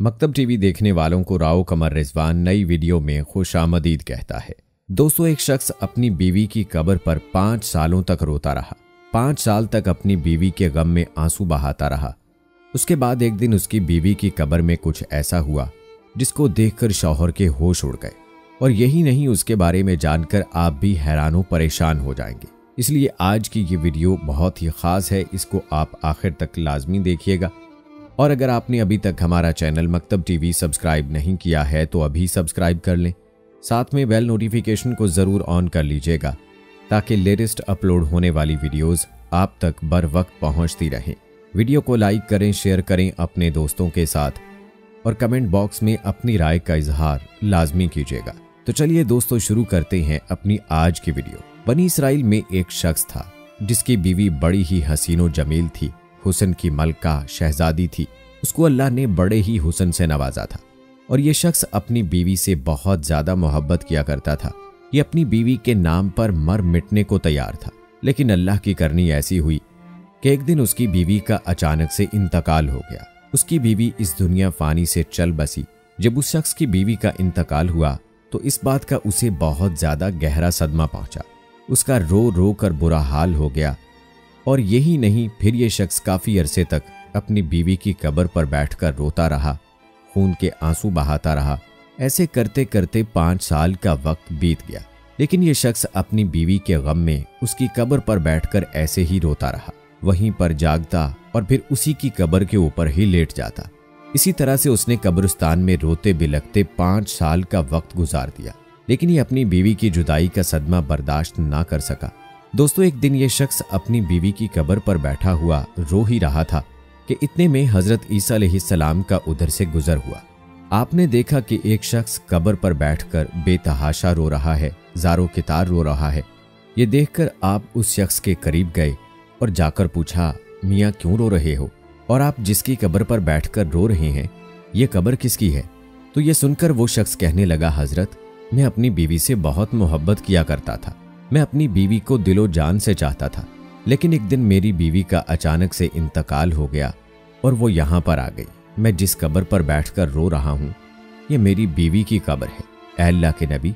मकतब TV देखने वालों को राव कमर रिजवान नई वीडियो में खुशामदीद कहता है। दोस्तों, एक शख्स अपनी बीवी की कब्र पर 5 सालों तक रोता रहा। 5 साल तक अपनी बीवी के गम में आंसू बहाता रहा। उसके बाद एक दिन उसकी बीवी की कब्र में कुछ ऐसा हुआ जिसको देखकर शौहर के होश उड़ गए। और यही नहीं, उसके बारे में जानकर आप भी हैरानों परेशान हो जाएंगे। इसलिए आज की ये वीडियो बहुत ही खास है, इसको आप आखिर तक लाजमी देखिएगा। और अगर आपने अभी तक हमारा चैनल मकतब टीवी सब्सक्राइब नहीं किया है तो अभी सब्सक्राइब कर लें। साथ में बेल नोटिफिकेशन को ज़रूर ऑन कर लीजिएगा ताकि लेटेस्ट अपलोड होने वाली वीडियोस आप तक बर वक्त पहुंचती रहें। वीडियो को लाइक करें, शेयर करें अपने दोस्तों के साथ और कमेंट बॉक्स में अपनी राय का इजहार लाजमी कीजिएगा। तो चलिए दोस्तों, शुरू करते हैं अपनी आज की वीडियो। बनी इसराइल में एक शख्स था जिसकी बीवी बड़ी ही हसीनो जमील थी, हुस्न की मलका शहजादी थी। उसको अल्लाह ने बड़े ही हुस्न से नवाजा था और ये शख्स अपनी बीवी से बहुत ज्यादा मोहब्बत किया करता था। ये अपनी बीवी के नाम पर मर मिटने को तैयार था। लेकिन अल्लाह की करनी ऐसी हुई कि एक दिन उसकी बीवी का अचानक से इंतकाल हो गया। उसकी बीवी इस दुनिया फानी से चल बसी। जब उस शख्स की बीवी का इंतकाल हुआ तो इस बात का उसे बहुत ज्यादा गहरा सदमा पहुंचा। उसका रो रो कर बुरा हाल हो गया। और यही नहीं, फिर ये शख्स काफी अरसे तक अपनी बीवी की कब्र पर बैठकर रोता रहा, खून के आंसू बहाता रहा। ऐसे करते करते 5 साल का वक्त बीत गया। लेकिन ये शख्स अपनी बीवी के गम में उसकी कब्र पर बैठकर ऐसे ही रोता रहा, वहीं पर जागता और फिर उसी की कब्र के ऊपर ही लेट जाता। इसी तरह से उसने कब्रिस्तान में रोते बिलखते 5 साल का वक्त गुजार दिया। लेकिन ये अपनी बीवी की जुदाई का सदमा बर्दाश्त ना कर सका। दोस्तों, एक दिन ये शख्स अपनी बीवी की कब्र पर बैठा हुआ रो ही रहा था कि इतने में हजरत ईसा अलैहिस्सलाम का उधर से गुजर हुआ। आपने देखा कि एक शख्स कब्र पर बैठकर बेतहाशा रो रहा है, ज़ारो कितार रो रहा है। ये देखकर आप उस शख्स के करीब गए और जाकर पूछा, मियाँ क्यों रो रहे हो? और आप जिसकी कब्र पर बैठकर रो रहे हैं, ये कब्र किसकी है? तो ये सुनकर वो शख्स कहने लगा, हजरत, मैं अपनी बीवी से बहुत मोहब्बत किया करता था। मैं अपनी बीवी को दिलो जान से चाहता था। लेकिन एक दिन मेरी बीवी का अचानक से इंतकाल हो गया और वो यहाँ पर आ गई। मैं जिस कब्र पर बैठकर रो रहा हूँ, ये मेरी बीवी की कब्र है। ऐ अल्लाह के नबी,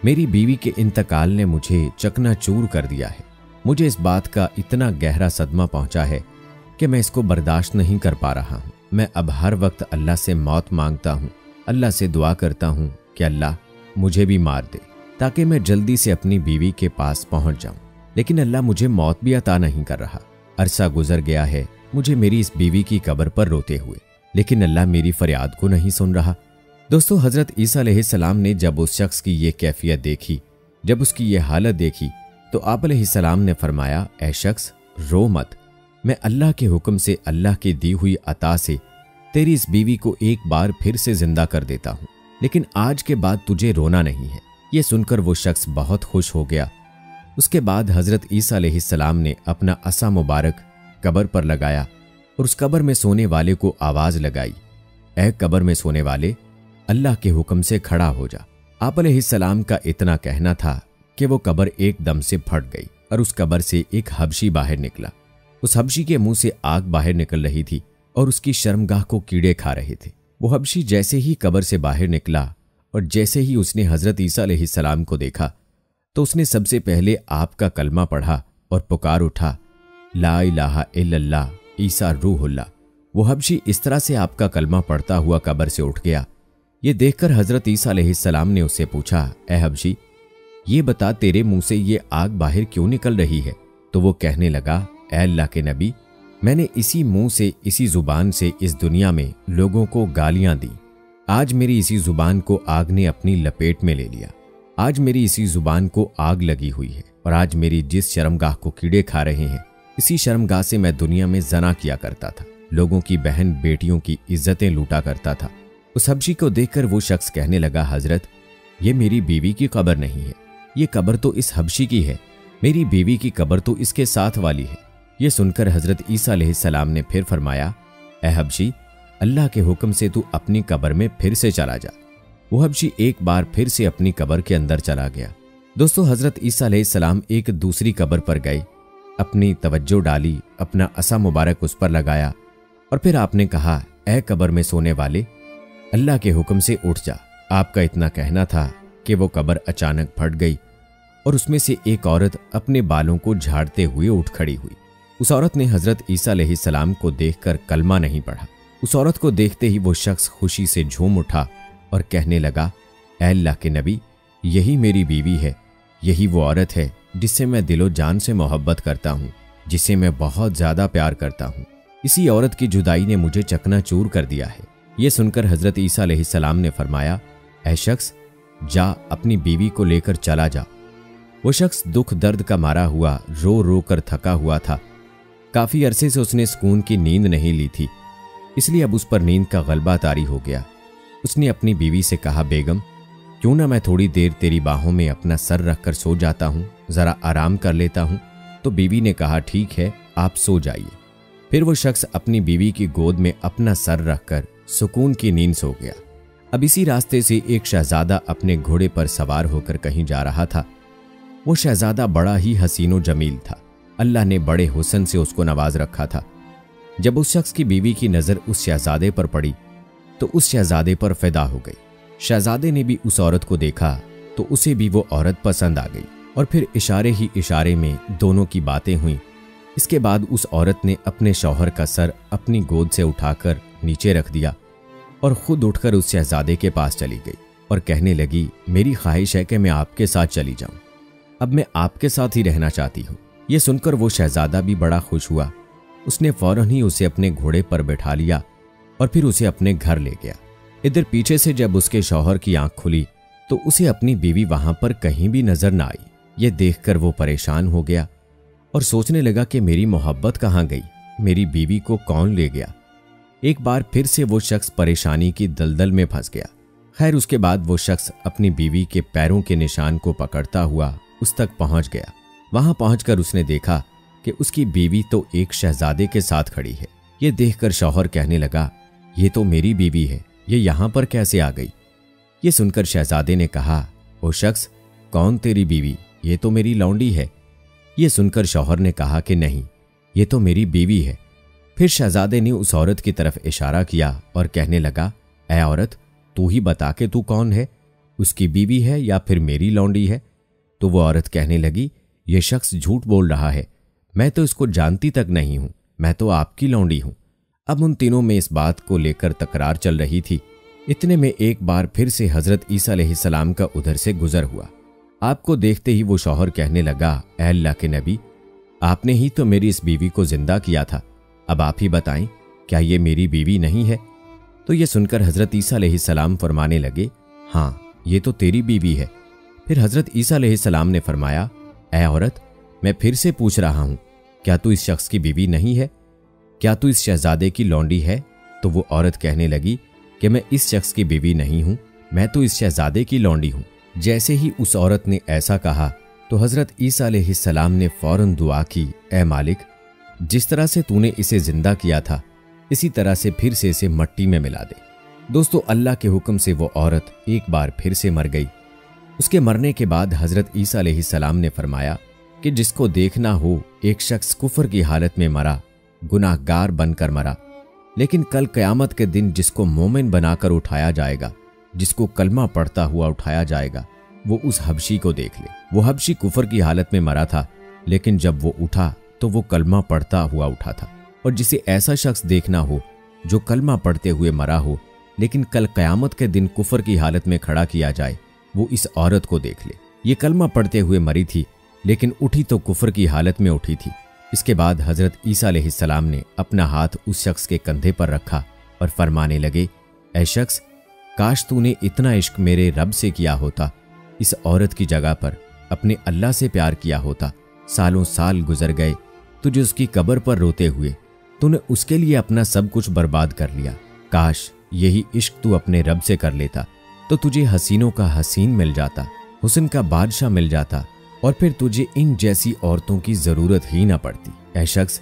मेरी बीवी के इंतकाल ने मुझे चकनाचूर कर दिया है। मुझे इस बात का इतना गहरा सदमा पहुंचा है कि मैं इसको बर्दाश्त नहीं कर पा रहा हूँ। मैं अब हर वक्त अल्लाह से मौत मांगता हूँ, अल्लाह से दुआ करता हूँ कि अल्लाह मुझे भी मार दे ताकि मैं जल्दी से अपनी बीवी के पास पहुंच जाऊं। लेकिन अल्लाह मुझे मौत भी अता नहीं कर रहा। अरसा गुजर गया है मुझे मेरी इस बीवी की कब्र पर रोते हुए, लेकिन अल्लाह मेरी फरियाद को नहीं सुन रहा। दोस्तों, हजरत ईसा अलैहिस्सलाम ने जब उस शख्स की ये कैफियत देखी, जब उसकी ये हालत देखी, तो आप अलैहिस्सलाम ने फरमाया, ऐ शख्स, रो मत। मैं अल्लाह के हुक्म से, अल्लाह की दी हुई अता से तेरी इस बीवी को एक बार फिर से जिंदा कर देता हूँ। लेकिन आज के बाद तुझे रोना नहीं है। ये सुनकर वो शख्स बहुत खुश हो गया। उसके बाद हजरत ईसा अलैहिस्सलाम ने अपना असा मुबारक कब्र पर लगाया और उस कब्र में सोने वाले को आवाज लगाई, ऐ कब्र में सोने वाले, अल्लाह के हुक्म से खड़ा हो जा। आप अलैहिस्सलाम का इतना कहना था कि वो कब्र एकदम से फट गई और उस कब्र से एक हबशी बाहर निकला। उस हबशी के मुंह से आग बाहर निकल रही थी और उसकी शर्मगाह को कीड़े खा रहे थे। वो हबशी जैसे ही कब्र से बाहर निकला और जैसे ही उसने हजरत ईसा अलैहिस्सलाम को देखा तो उसने सबसे पहले आपका कलमा पढ़ा और पुकार उठा, ला इलाहा इल्लल्लाह ईसा रूहुल्लाह। वो हबशी इस तरह से आपका कलमा पढ़ता हुआ कब्र से उठ गया। ये देखकर हजरत ईसा अलैहिस्सलाम ने उससे पूछा, ए हबशी, ये बता तेरे मुंह से ये आग बाहर क्यों निकल रही है? तो वो कहने लगा, ए अल्लाह के नबी, मैंने इसी मुंह से, इसी जुबान से इस दुनिया में लोगों को गालियां दी। आज मेरी इसी जुबान को आग ने अपनी लपेट में ले लिया। आज मेरी इसी जुबान को आग लगी हुई है और आज मेरी जिस शर्मगाह को कीड़े खा रहे हैं, इसी शर्मगाह से मैं दुनिया में जना किया करता था, लोगों की बहन बेटियों की इज्जतें लूटा करता था। उस हबशी को देखकर वो शख्स कहने लगा, हजरत, ये मेरी बीवी की कब्र नहीं है, ये कब्र तो इस हबशी की है। मेरी बीवी की कब्र तो इसके साथ वाली है। ये सुनकर हजरत ईसा अलैहिस्सलाम ने फिर फरमाया, ए हबशी, अल्लाह के हुक्म से तू अपनी कब्र में फिर से चला जा। वो हबशी एक बार फिर से अपनी कब्र के अंदर चला गया। दोस्तों, हजरत ईसा अलैहिस्सलाम एक दूसरी कब्र पर गए, अपनी तवज्जो डाली, अपना असा मुबारक उस पर लगाया और फिर आपने कहा, ए कब्र में सोने वाले, अल्लाह के हुक्म से उठ जा। आपका इतना कहना था कि वो कब्र अचानक फट गई और उसमें से एक औरत अपने बालों को झाड़ते हुए उठ खड़ी हुई। उस औरत ने हजरत ईसा अलैहिस्सलाम को देखकर कलमा नहीं पढ़ा। उस औरत को देखते ही वो शख्स खुशी से झूम उठा और कहने लगा, ऐ अल्लाह के नबी, यही मेरी बीवी है, यही वो औरत है जिससे मैं दिलो जान से मोहब्बत करता हूँ, जिसे मैं बहुत ज्यादा प्यार करता हूँ। इसी औरत की जुदाई ने मुझे चकनाचूर कर दिया है। ये सुनकर हजरत ईसा अलैहिस्सलाम ने फरमाया, ऐ शख्स, जा अपनी बीवी को लेकर चला जा। वो शख्स दुख दर्द का मारा हुआ रो रो कर थका हुआ था। काफी अरसे से उसने सुकून की नींद नहीं ली थी, इसलिए अब उस पर नींद का गलबा तारी हो गया। उसने अपनी बीवी से कहा, बेगम, क्यों ना मैं थोड़ी देर तेरी बाहों में अपना सर रखकर सो जाता हूँ, जरा आराम कर लेता हूँ। तो बीवी ने कहा, ठीक है, आप सो जाइए। फिर वो शख्स अपनी बीवी की गोद में अपना सर रखकर सुकून की नींद सो गया। अब इसी रास्ते से एक शहजादा अपने घोड़े पर सवार होकर कहीं जा रहा था। वो शहजादा बड़ा ही हसीनो जमील था। अल्लाह ने बड़े हुस्न से उसको नवाज रखा था। जब उस शख्स की बीवी की नजर उस शहजादे पर पड़ी तो उस शहजादे पर फिदा हो गई। शहजादे ने भी उस औरत को देखा तो उसे भी वो औरत पसंद आ गई और फिर इशारे ही इशारे में दोनों की बातें हुईं। इसके बाद उस औरत ने अपने शौहर का सर अपनी गोद से उठाकर नीचे रख दिया और खुद उठकर उस शहजादे के पास चली गई और कहने लगी, मेरी ख्वाहिश है कि मैं आपके साथ चली जाऊं, अब मैं आपके साथ ही रहना चाहती हूं। यह सुनकर वो शहजादा भी बड़ा खुश हुआ। उसने फौरन ही उसे अपने घोड़े पर बैठा लिया और फिर उसे अपने घर ले गया। इधर पीछे से जब उसके शौहर की आंख खुली तो उसे अपनी बीवी वहां पर कहीं भी नजर न आई। ये देखकर वो परेशान हो गया और सोचने लगा कि मेरी मोहब्बत कहाँ गई, मेरी बीवी को कौन ले गया। एक बार फिर से वो शख्स परेशानी की दलदल में फंस गया। खैर, उसके बाद वो शख्स अपनी बीवी के पैरों के निशान को पकड़ता हुआ उस तक पहुंच गया। वहां पहुंचकर उसने देखा कि उसकी बीवी तो एक शहजादे के साथ खड़ी है। ये देखकर शौहर कहने लगा, ये तो मेरी बीवी है, ये यहां पर कैसे आ गई। ये सुनकर शहजादे ने कहा, ओ शख्स, कौन तेरी बीवी, ये तो मेरी लौंडी है। ये सुनकर शौहर ने कहा कि नहीं, ये तो मेरी बीवी है। फिर शहजादे ने उस औरत की तरफ इशारा किया और कहने लगा, ऐ औरत, तू ही बता के तू कौन है, उसकी बीवी है या फिर मेरी लौंडी है। तो वो औरत कहने लगी, ये शख्स झूठ बोल रहा है, मैं तो इसको जानती तक नहीं हूं, मैं तो आपकी लौंडी हूं। अब उन तीनों में इस बात को लेकर तकरार चल रही थी। इतने में एक बार फिर से हजरत ईसा अलैहिस्सलाम का उधर से गुजर हुआ। आपको देखते ही वो शौहर कहने लगा, ऐ अल्लाह के नबी, आपने ही तो मेरी इस बीवी को जिंदा किया था, अब आप ही बताएं, क्या ये मेरी बीवी नहीं है। तो ये सुनकर हजरत ईसा अलैहिस्सलाम फरमाने लगे, हाँ, ये तो तेरी बीवी है। फिर हजरत ईसा अलैहिस्सलाम ने फरमाया, ऐ औरत, मैं फिर से पूछ रहा हूं, क्या तू इस शख्स की बीवी नहीं है, क्या तू इस शहजादे की लौंडी है। तो वो औरत कहने लगी कि मैं इस शख्स की बीवी नहीं हूं, मैं तो इस शहजादे की लौंडी हूं। जैसे ही उस औरत ने ऐसा कहा तो हजरत ईसा अलैहिस्सलाम ने फौरन दुआ की, ऐ मालिक, जिस तरह से तूने इसे जिंदा किया था इसी तरह से फिर से इसे मट्टी में मिला दे। दोस्तों, अल्लाह के हुक्म से वो औरत एक बार फिर से मर गई। उसके मरने के बाद हजरत ईसा अलैहिस्सलाम ने फरमाया कि जिसको देखना हो, एक शख्स कुफर की हालत में मरा, गुनाहगार बनकर मरा, लेकिन कल क़यामत के दिन जिसको मोमिन बनाकर उठाया जाएगा, जिसको कलमा पढ़ता हुआ उठाया जाएगा, वो उस हबशी को देख ले। वो हबशी कुफर की हालत में मरा था, लेकिन जब वो उठा तो वो कलमा पढ़ता हुआ उठा था। और जिसे ऐसा शख्स देखना हो जो कलमा पढ़ते हुए मरा हो, लेकिन कल क़यामत के दिन कुफर की हालत में खड़ा किया जाए, वो इस औरत को देख ले। ये कलमा पढ़ते हुए मरी थी, लेकिन उठी तो कुफर की हालत में उठी थी। इसके बाद हजरत ईसा अलैहिस्सलाम ने अपना हाथ उस शख्स के कंधे पर रखा और फरमाने लगे, ऐ शख्स, काश तूने इतना इश्क मेरे रब से किया होता, इस औरत की जगह पर अपने अल्लाह से प्यार किया होता। सालों साल गुजर गए तुझे उसकी कब्र पर रोते हुए, तूने उसके लिए अपना सब कुछ बर्बाद कर लिया। काश यही इश्क तू अपने रब से कर लेता तो तुझे हसीनों का हसीन मिल जाता, हुस्न का बादशाह मिल जाता, और फिर तुझे इन जैसी औरतों की जरूरत ही ना पड़ती। ऐ शख्स,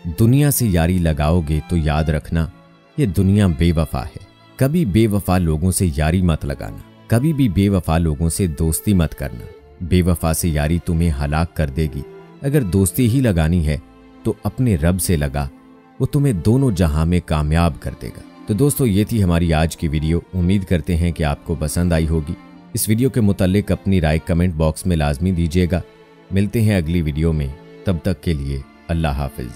दुनिया से यारी लगाओगे तो याद रखना, ये दुनिया बेवफा है। कभी बेवफा लोगों से यारी मत लगाना, कभी भी बेवफा लोगों से दोस्ती मत करना। बेवफा से यारी तुम्हें हलाक कर देगी। अगर दोस्ती ही लगानी है तो अपने रब से लगा, वो तुम्हें दोनों जहां में कामयाब कर देगा। तो दोस्तों ये थी हमारी आज की वीडियो। उम्मीद करते हैं कि आपको पसंद आई होगी। इस वीडियो के मुतालिक अपनी राय कमेंट बॉक्स में लाजमी दीजिएगा। मिलते हैं अगली वीडियो में, तब तक के लिए अल्लाह हाफिज।